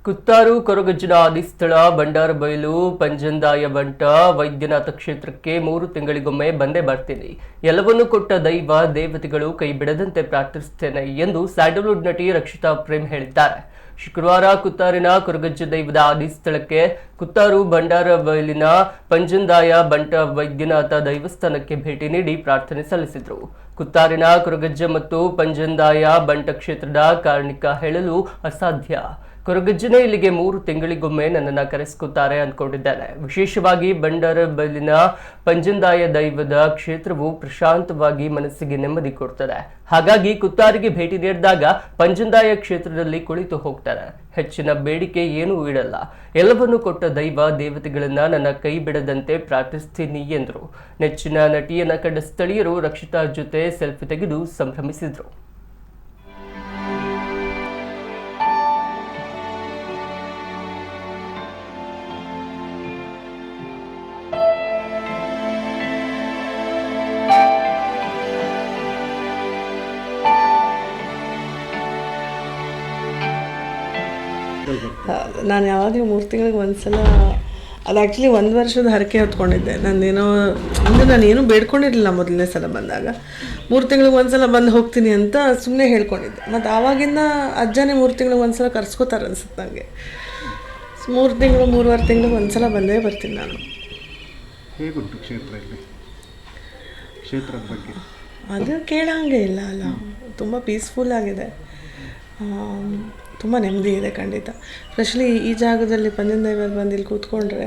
ಕುತ್ತಾರು ಕೊರಗಜ್ಜನ ಆದಿಸ್ಥಳ ಬಂಡಾರಬೈಲು ಪಂಜಂದಾಯ ಬಂಟ ವೈದ್ಯನಾಥ ಕ್ಷೇತ್ರಕ್ಕೆ 3 ತಿಂಗಳಿಗೊಮ್ಮೆ ಬಂದೇ ಬರ್ತೀನಿ. ಎಲ್ಲವನ್ನೂ ಕೊಟ್ಟ ದೈವ ದೇವತೆಗಳು ಕೈ ಬಿಡದಂತೆ ಪ್ರಾರ್ಥಿಸುತ್ತೇನೆ ಎಂದು ಸ್ಯಾಂಡಲ್ವುಡ್ ನಟಿ ರಕ್ಷಿತಾ ಪ್ರೇಮ್ ಹೇಳಿದ್ದಾರೆ. ಶುಕ್ರವಾರ ಕುತ್ತಾರಿನ ಕೊರಗಜ್ಜ ದೈವದ ಆದಿಸ್ಥಳಕ್ಕೆ ಕುತ್ತಾರು ಬಂಡಾರಬೈಲಿನ ಪಂಜಂದಾಯ ಬಂಟ ವೈದ್ಯನಾಥ ದೈವಸ್ಥಾನಕ್ಕೆ ಭೇಟಿ ನೀಡಿ ಪ್ರಾರ್ಥನೆ ಸಲ್ಲಿಸಿದರು. ಕುತ್ತಾರಿನ ಕೊರಗಜ್ಜ ಮತ್ತು ಪಂಜಂದಾಯ ಬಂಟ ಕ್ಷೇತ್ರದ ಕಾರಣಿಕ ಹೇಳಲು ಅಸಾಧ್ಯ. ಕೊರಗಜ್ಜನೇ ಇಲ್ಲಿಗೆ 3 ತಿಂಗಳಿಗೊಮ್ಮೆ ನನ್ನನ್ನು ಕರೆಸ್ಕೊತಾರೆ ಅಂದ್ಕೊಂಡಿದ್ದೇನೆ. ವಿಶೇಷವಾಗಿ ಬಂಡಾರಬೈಲಿನ ಪಂಜಂದಾಯ ದೈವದ ಕ್ಷೇತ್ರವು ಪ್ರಶಾಂತವಾಗಿ ಮನಸ್ಸಿಗೆ ನೆಮ್ಮದಿ ಕೊಡ್ತದೆ. ಹಾಗಾಗಿ ಕುತ್ತಾರಿಗೆ ಭೇಟಿ ನೀಡಿದಾಗ ಪಂಜಂದಾಯ ಕ್ಷೇತ್ರದಲ್ಲಿ ಕುಳಿತು ಹೋಗ್ತಾರೆ. ಹೆಚ್ಚಿನ ಬೇಡಿಕೆ ಏನೂ ಇಡಲ್ಲ. ಎಲ್ಲವನ್ನೂ ಕೊಟ್ಟ ದೈವ ದೇವತೆಗಳನ್ನ ನನ್ನ ಕೈ ಬಿಡದಂತೆ ಪ್ರಾರ್ಥಿಸ್ತೀನಿ ಎಂದರು. ನೆಚ್ಚಿನ ನಟಿಯನ್ನ ಕಂಡ ಸ್ಥಳೀಯರು ರಕ್ಷಿತಾ ಜೊತೆ ಸೆಲ್ಫಿ ತೆಗೆದು ಸಂಭ್ರಮಿಸಿದರು. ನಾನು ಯಾವಾಗಲೂ 3 ತಿಂಗಳಿಗೆ ಒಂದ್ಸಲ, ಅದು ಆ್ಯಕ್ಚುಲಿ 1 ವರ್ಷದ ಹರಕೆ ಹೊತ್ಕೊಂಡಿದ್ದೆ. ನಾನೇನೋ ಅಂದರೆ ನಾನೇನು ಬೇಡ್ಕೊಂಡಿರಲಿಲ್ಲ ಮೊದಲನೇ ಸಲ ಬಂದಾಗ. 3 ತಿಂಗಳಿಗೆ ಒಂದ್ಸಲ ಬಂದು ಹೋಗ್ತೀನಿ ಅಂತ ಸುಮ್ಮನೆ ಹೇಳ್ಕೊಂಡಿದ್ದೆ. ಮತ್ತು ಆವಾಗಿಂದ ಅಜ್ಜನೇ 3 ತಿಂಗಳಿಗೆ ಒಂದ್ಸಲ ಕರ್ಸ್ಕೋತಾರೆ ಅನ್ಸುತ್ತೆ ನನಗೆ. 3 ತಿಂಗಳು 3.5 ತಿಂಗಳಿಗೆ ಒಂದ್ಸಲ ಬಂದೇ ಬರ್ತೀನಿ ನಾನು. ಹೇಗುಂಟು ಕ್ಷೇತ್ರದ ಬಗ್ಗೆ? ಅದು ಕೇಳೋಂಗೆ ಇಲ್ಲ ಅಲ್ಲ, ತುಂಬ ಪೀಸ್ಫುಲ್ ಆಗಿದೆ, ತುಂಬ ನೆಮ್ಮದಿ ಇದೆ ಖಂಡಿತ. ಸ್ಪೆಷಲಿ ಈ ಜಾಗದಲ್ಲಿ ಪಂಜಂದಾಯವರು ಬಂದು ಇಲ್ಲಿ ಕೂತ್ಕೊಂಡ್ರೆ